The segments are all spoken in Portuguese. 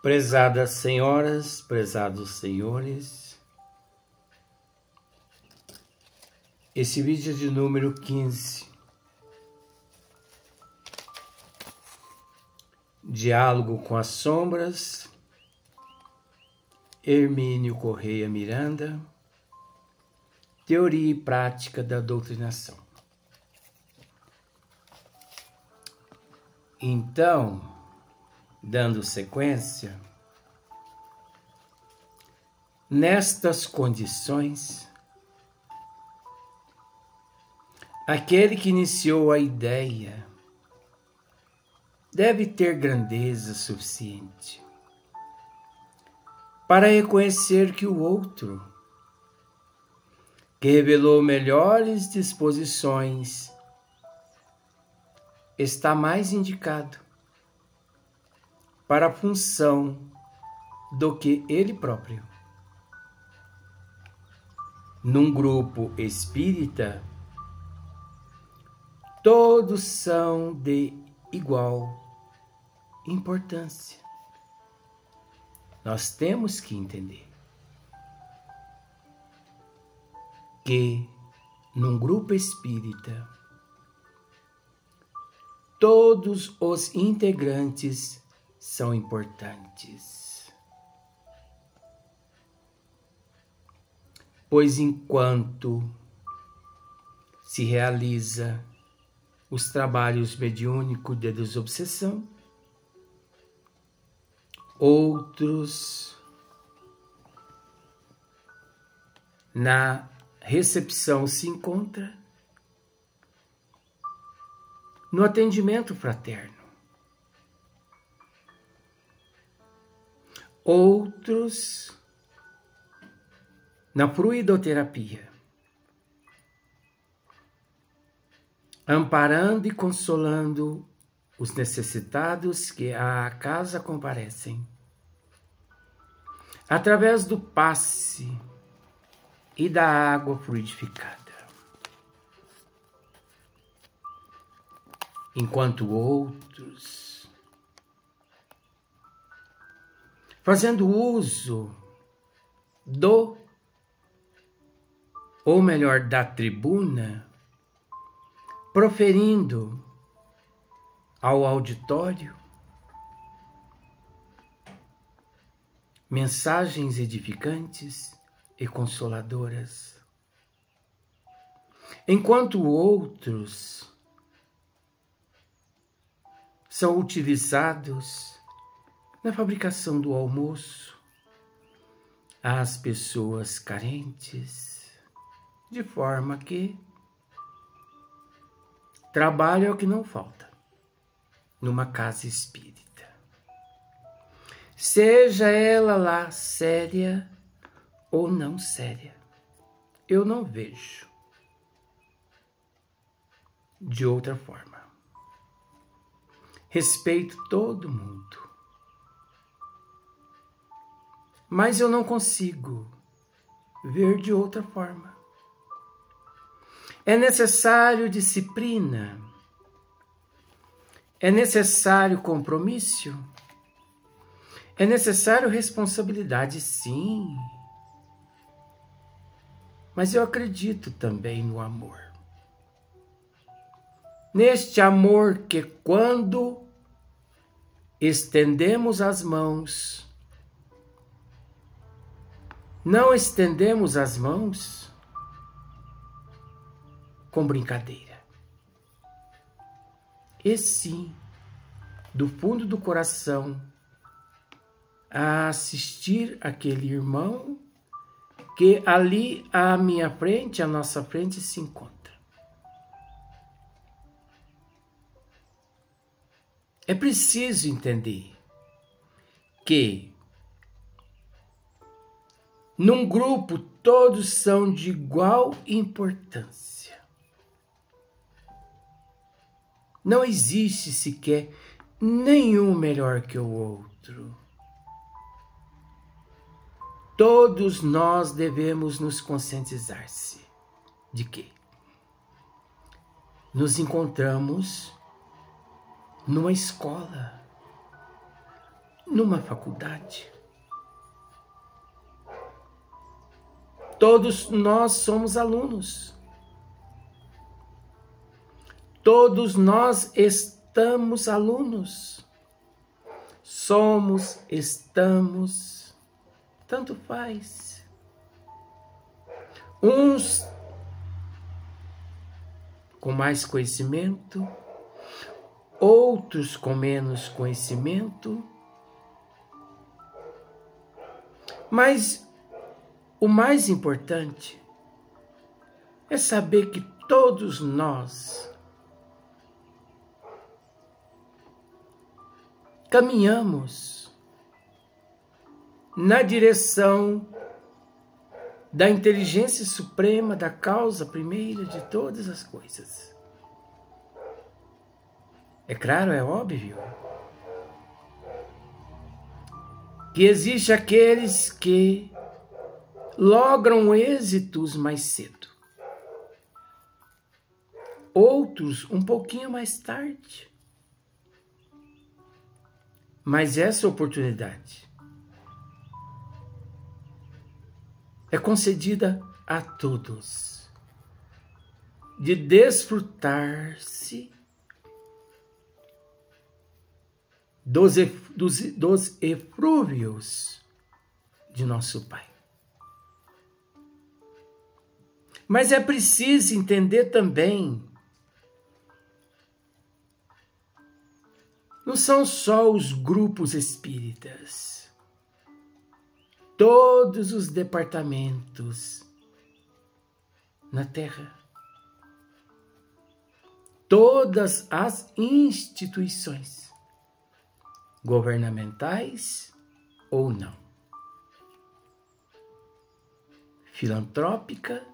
Prezadas senhoras, prezados senhores, esse vídeo é de número 15. Diálogo com as sombras, Hermínio Correia Miranda, Teoria e Prática da Doutrinação. Então, dando sequência, nestas condições, aquele que iniciou a ideia deve ter grandeza suficiente para reconhecer que o outro, que revelou melhores disposições, está mais indicado para a função do que ele próprio. Num grupo espírita, todos são de igual importância. Nós temos que entender que num grupo espírita, todos os integrantes são importantes. Pois enquanto se realiza os trabalhos mediúnicos de desobsessão, outros na recepção se encontram no atendimento fraterno. Outros na fluidoterapia, amparando e consolando os necessitados que à casa comparecem, através do passe e da água fluidificada. Enquanto outros, fazendo uso da tribuna, proferindo ao auditório mensagens edificantes e consoladoras, enquanto outros são utilizados na fabricação do almoço às pessoas carentes, de forma que trabalho é o que não falta numa casa espírita. Seja ela lá séria ou não séria, eu não vejo de outra forma. Respeito todo mundo, mas eu não consigo ver de outra forma. É necessário disciplina, é necessário compromisso, é necessário responsabilidade, sim. Mas eu acredito também no amor. Neste amor que, quando estendemos as mãos, não estendemos as mãos com brincadeira. E sim, do fundo do coração, a assistir aquele irmão que ali à minha frente, à nossa frente, se encontra. É preciso entender que num grupo todos são de igual importância. Não existe sequer nenhum melhor que o outro. Todos nós devemos nos conscientizar-se de que nos encontramos numa escola. numa faculdade. Todos nós somos alunos. Todos nós estamos alunos. Somos, estamos, tanto faz. Uns com mais conhecimento, outros com menos conhecimento, mas o mais importante é saber que todos nós caminhamos na direção da inteligência suprema, da causa primeira de todas as coisas. É claro, é óbvio que existe aqueles que logram êxitos mais cedo, outros um pouquinho mais tarde. Mas essa oportunidade é concedida a todos de desfrutar-se dos eflúvios de nosso Pai. Mas é preciso entender também, não são só os grupos espíritas, todos os departamentos na Terra, todas as instituições, governamentais ou não, filantrópica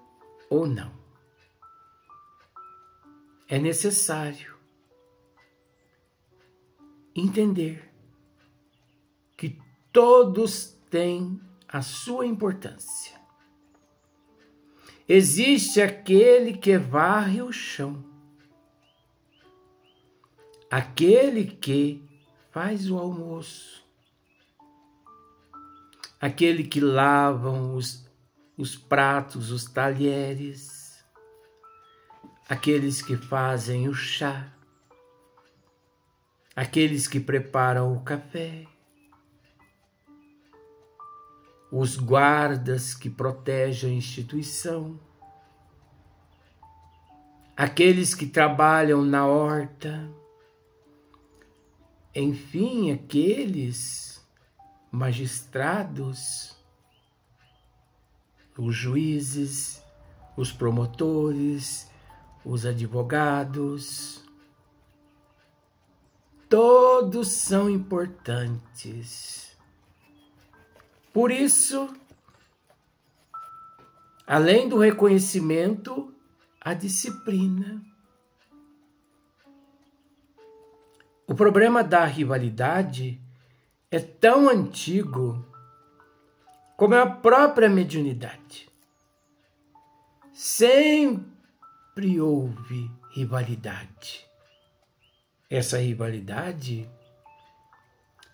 ou não, é necessário entender que todos têm a sua importância. Existe aquele que varre o chão, aquele que faz o almoço, aquele que lavam os pratos, os talheres, aqueles que fazem o chá, aqueles que preparam o café, os guardas que protegem a instituição, aqueles que trabalham na horta, enfim, aqueles magistrados, os juízes, os promotores, os advogados, todos são importantes. Por isso, além do reconhecimento, a disciplina. O problema da rivalidade é tão antigo como a própria mediunidade. Sempre houve rivalidade. Essa rivalidade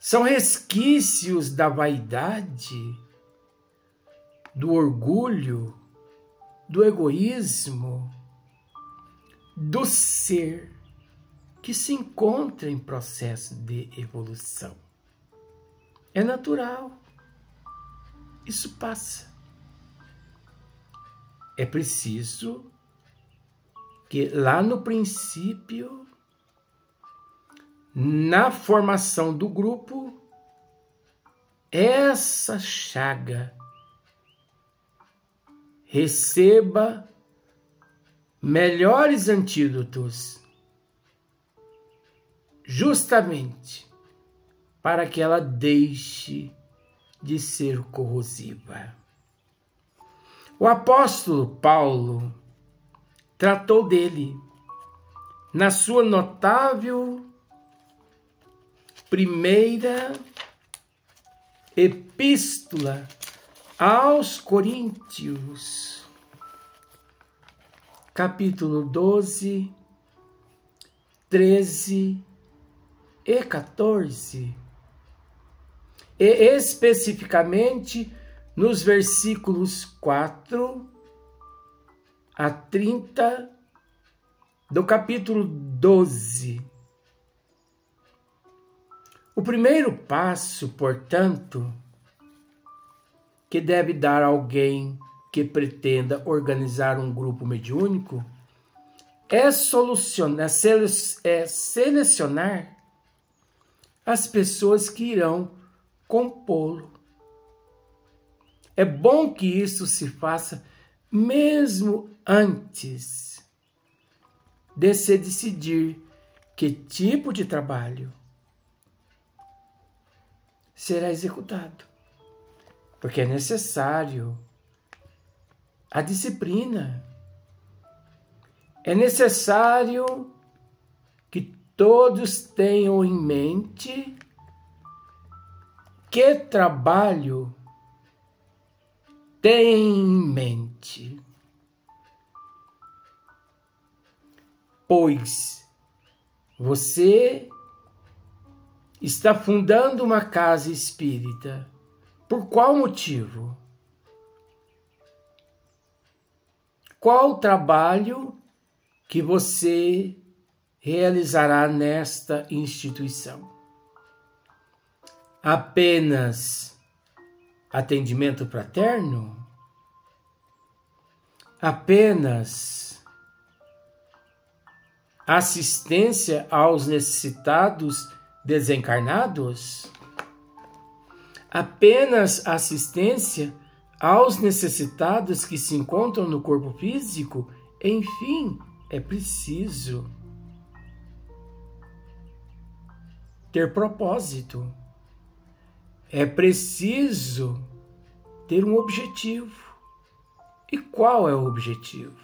são resquícios da vaidade, do orgulho, do egoísmo, do ser que se encontra em processo de evolução. É natural. Isso passa. É preciso que lá no princípio, na formação do grupo, essa chaga receba melhores antídotos, justamente para que ela deixe de ser corrosiva. O apóstolo Paulo tratou dele na sua notável primeira epístola aos Coríntios, capítulo 12, 13 e 14. e especificamente nos versículos 4 a 30 do capítulo 12. O primeiro passo, portanto, que deve dar alguém que pretenda organizar um grupo mediúnico é selecionar as pessoas que irão compô-lo. É bom que isso se faça mesmo antes de se decidir que tipo de trabalho será executado. Porque é necessário a disciplina. É necessário que todos tenham em mente que trabalho tem em mente. Pois você está fundando uma casa espírita. Por qual motivo? Qual o trabalho que você realizará nesta instituição? Apenas atendimento fraterno? Apenas assistência aos necessitados desencarnados? Apenas assistência aos necessitados que se encontram no corpo físico? Enfim, é preciso ter propósito. É preciso ter um objetivo. E qual é o objetivo?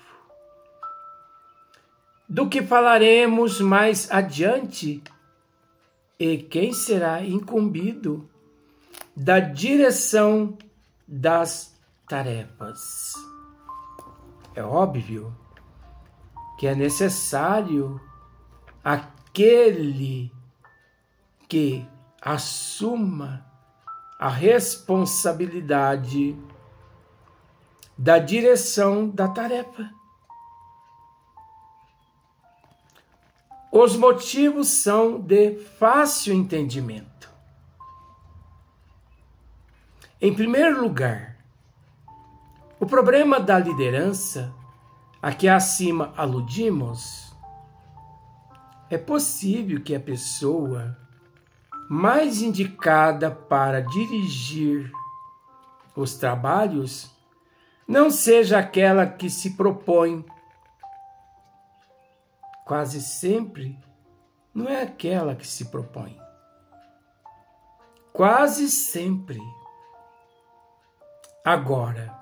Do que falaremos mais adiante, e quem será incumbido da direção das tarefas. É óbvio que é necessário aquele que assuma a responsabilidade da direção da tarefa. Os motivos são de fácil entendimento. Em primeiro lugar, o problema da liderança, a que acima aludimos, é possível que a pessoa mais indicada para dirigir os trabalhos não seja aquela que se propõe. Quase sempre não é aquela que se propõe. Quase sempre. Agora,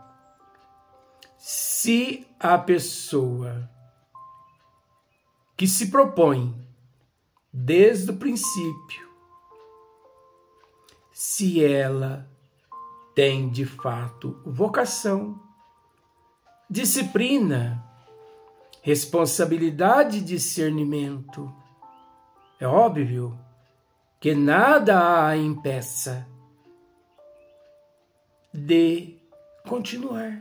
se a pessoa que se propõe desde o princípio, se ela tem de fato vocação, disciplina, responsabilidade e discernimento, é óbvio que nada a impeça de continuar.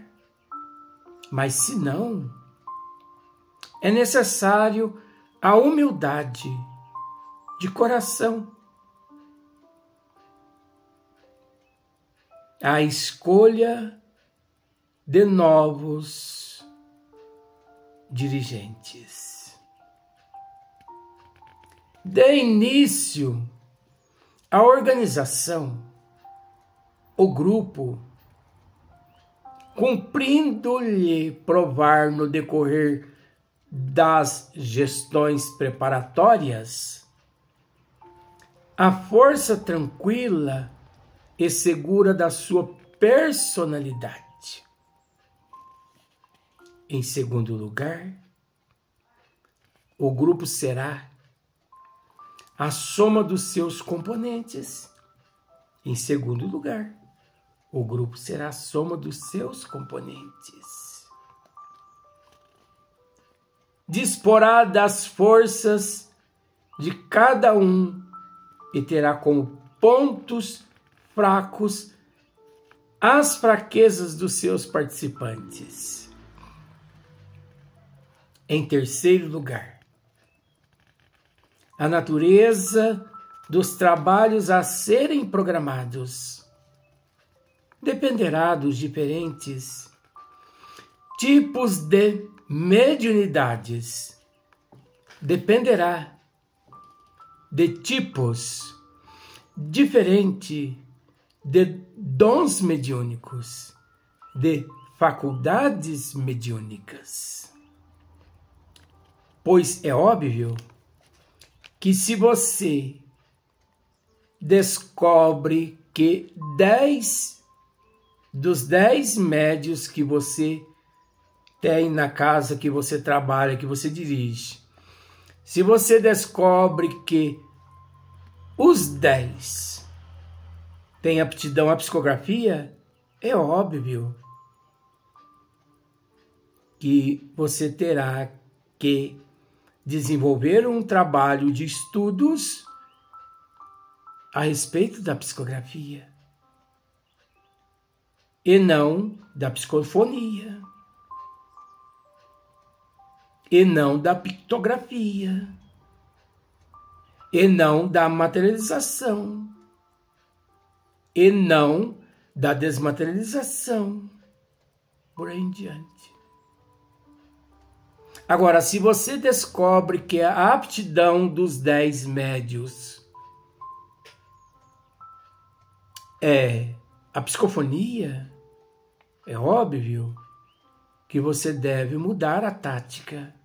Mas se não, é necessário a humildade de coração, a escolha de novos dirigentes. De início, a organização, o grupo, cumprindo-lhe provar no decorrer das gestões preparatórias a força tranquila e segura da sua personalidade. Em segundo lugar, o grupo será a soma dos seus componentes. Em segundo lugar, o grupo será a soma dos seus componentes. Disporá das forças de cada um e terá como pontos fracos as fraquezas dos seus participantes. Em terceiro lugar, a natureza dos trabalhos a serem programados dependerá dos diferentes tipos de mediunidades, dependerá de tipos diferentes de dons mediúnicos, de faculdades mediúnicas. Pois é óbvio que se você descobre que 10 dos 10 médios que você tem na casa que você trabalha, que você dirige, se você descobre que os 10 têm aptidão à psicografia, é óbvio que você terá que desenvolver um trabalho de estudos a respeito da psicografia e não da psicofonia e não da pictografia e não da materialização e não da desmaterialização, por aí em diante. Agora, se você descobre que a aptidão dos 10 médios é a psicofonia, é óbvio que você deve mudar a tática,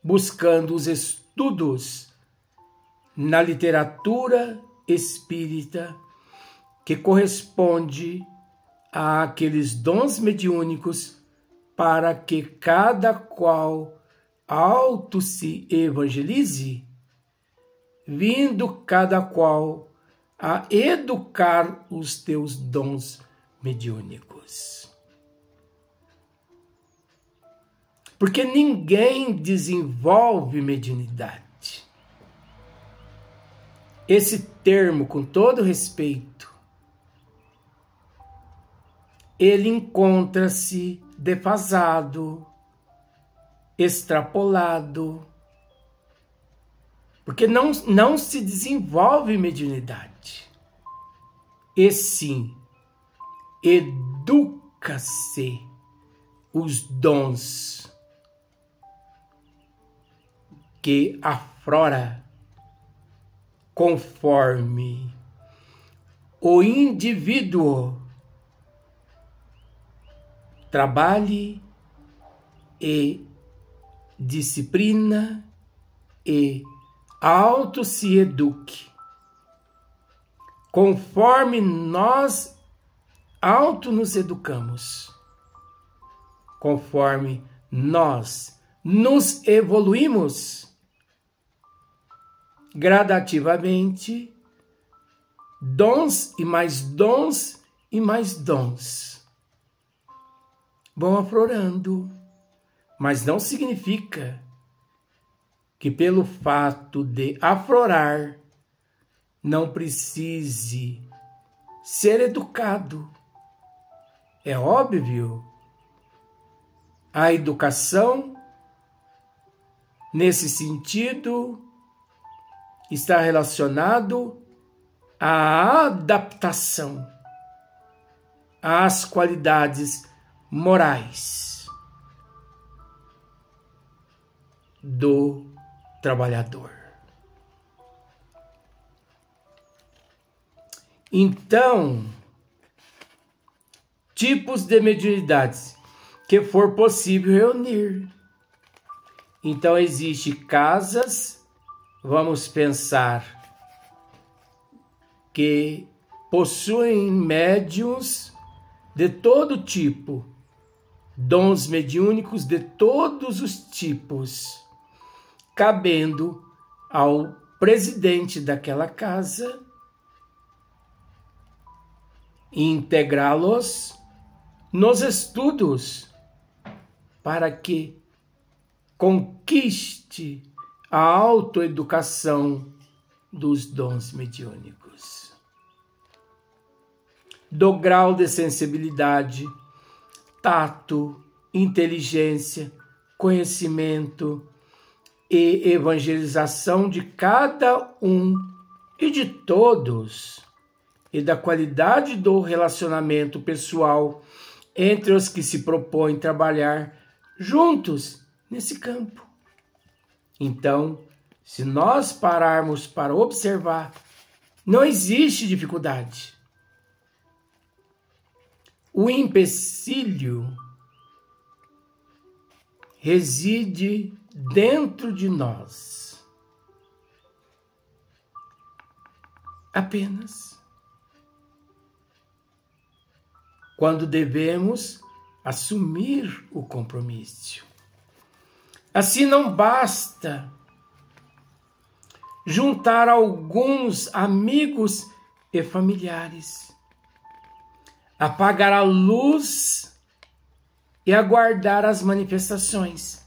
buscando os estudos na literatura espírita que corresponde àqueles dons mediúnicos, para que cada qual auto se evangelize, vindo cada qual a educar os teus dons mediúnicos. Porque ninguém desenvolve mediunidade. Esse termo, com todo respeito, ele encontra-se defasado, extrapolado, porque não se desenvolve mediunidade, e sim educa-se os dons que aflora conforme o indivíduo trabalhe e disciplina e auto se eduque. Conforme nós auto nos educamos, conforme nós nos evoluímos, gradativamente, dons e mais dons e mais dons vão aflorando, mas não significa que pelo fato de aflorar não precise ser educado. É óbvio, a educação, nesse sentido, está relacionado à adaptação às qualidades morais do trabalhador. Então, tipos de mediunidades que for possível reunir. Então, existe casas, vamos pensar, que possuem médiuns de todo tipo, dons mediúnicos de todos os tipos, cabendo ao presidente daquela casa integrá-los nos estudos para que conquiste a autoeducação dos dons mediúnicos. do grau de sensibilidade, tato, inteligência, conhecimento e evangelização de cada um e de todos, e da qualidade do relacionamento pessoal entre os que se propõem trabalhar juntos nesse campo. Então, se nós pararmos para observar, não existe dificuldade. O empecilho reside dentro de nós. Apenas. Quando devemos assumir o compromisso. Assim não basta juntar alguns amigos e familiares, apagar a luz e aguardar as manifestações.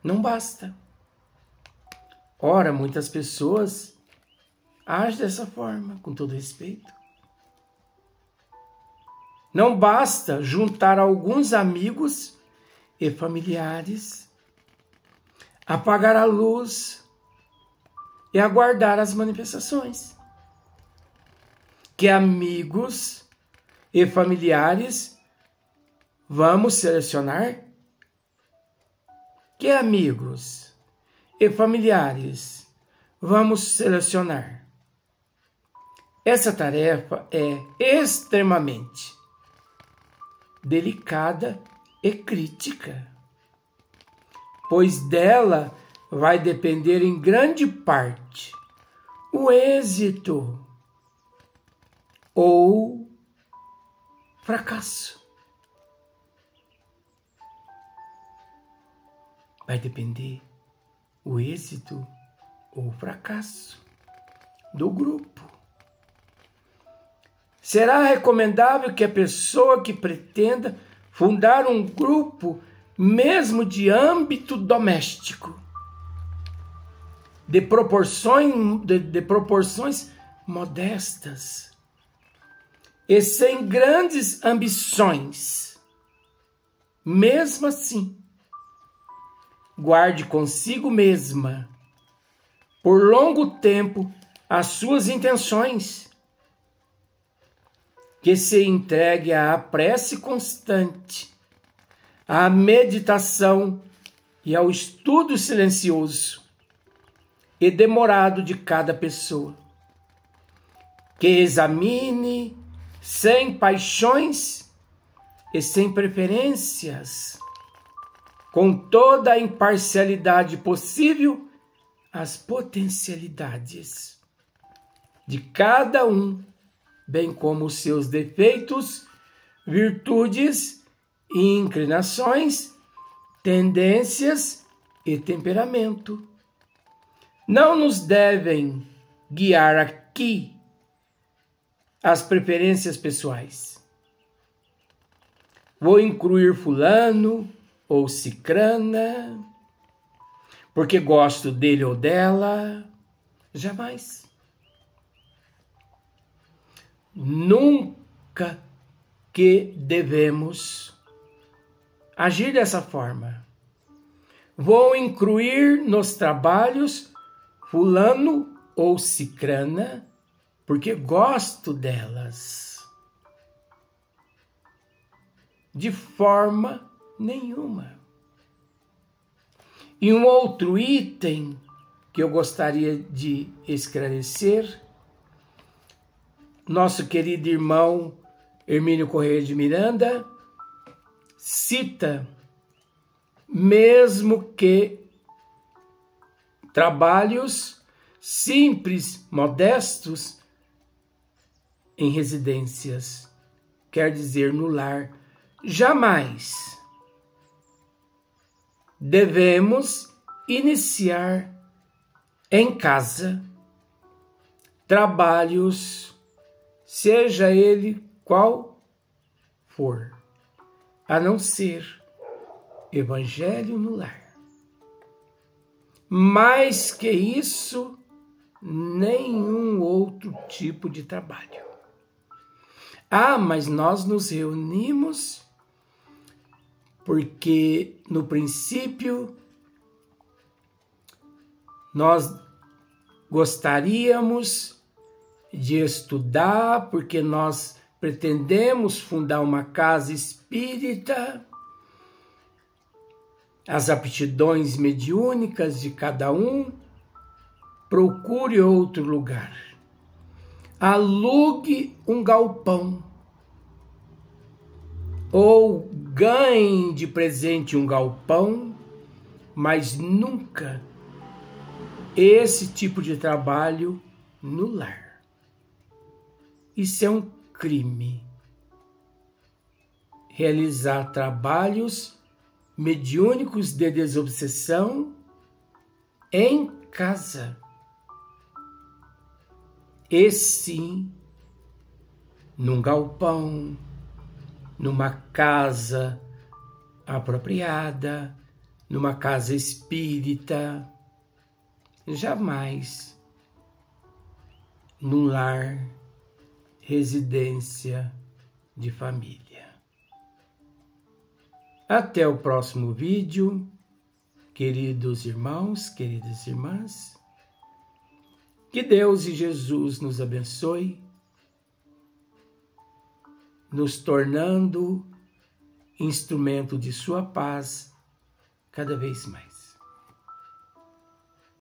Não basta. Ora, muitas pessoas agem dessa forma, com todo respeito. Não basta juntar alguns amigos e familiares, apagar a luz e aguardar as manifestações. Que amigos e familiares vamos selecionar? Que amigos e familiares vamos selecionar? Essa tarefa é extremamente delicada e crítica, pois dela vai depender em grande parte o êxito ou fracasso. Vai depender o êxito ou o fracasso do grupo. Será recomendável que a pessoa que pretenda fundar um grupo, mesmo de âmbito doméstico, de proporções modestas e sem grandes ambições, mesmo assim, guarde consigo mesma, por longo tempo, as suas intenções, que se entregue à prece constante, à meditação e ao estudo silencioso e demorado de cada pessoa, que examine sem paixões e sem preferências, com toda a imparcialidade possível, as potencialidades de cada um, bem como os seus defeitos, virtudes e inclinações, tendências e temperamento. Não nos devem guiar aqui as preferências pessoais. Vou incluir fulano ou cicrana, porque gosto dele ou dela. Jamais. Nunca que devemos agir dessa forma. Vou incluir nos trabalhos fulano ou cicrana, porque gosto delas. De forma nenhuma. E um outro item que eu gostaria de esclarecer, nosso querido irmão Hermínio Corrêa de Miranda cita, mesmo que trabalhos simples, modestos, em residências, quer dizer, no lar, jamais devemos iniciar em casa trabalhos, seja ele qual for, a não ser evangelho no lar. Mais que isso, nenhum outro tipo de trabalho. Ah, mas nós nos reunimos porque no princípio nós gostaríamos de estudar, porque nós pretendemos fundar uma casa espírita. As aptidões mediúnicas de cada um, procure outro lugar. Alugue um galpão ou ganhe de presente um galpão, mas nunca esse tipo de trabalho no lar. Isso é um crime. Realizar trabalhos mediúnicos de desobsessão em casa. E sim, num galpão, numa casa apropriada, numa casa espírita, jamais num lar, residência de família. Até o próximo vídeo, queridos irmãos, queridas irmãs. Que Deus e Jesus nos abençoe, nos tornando instrumento de sua paz cada vez mais.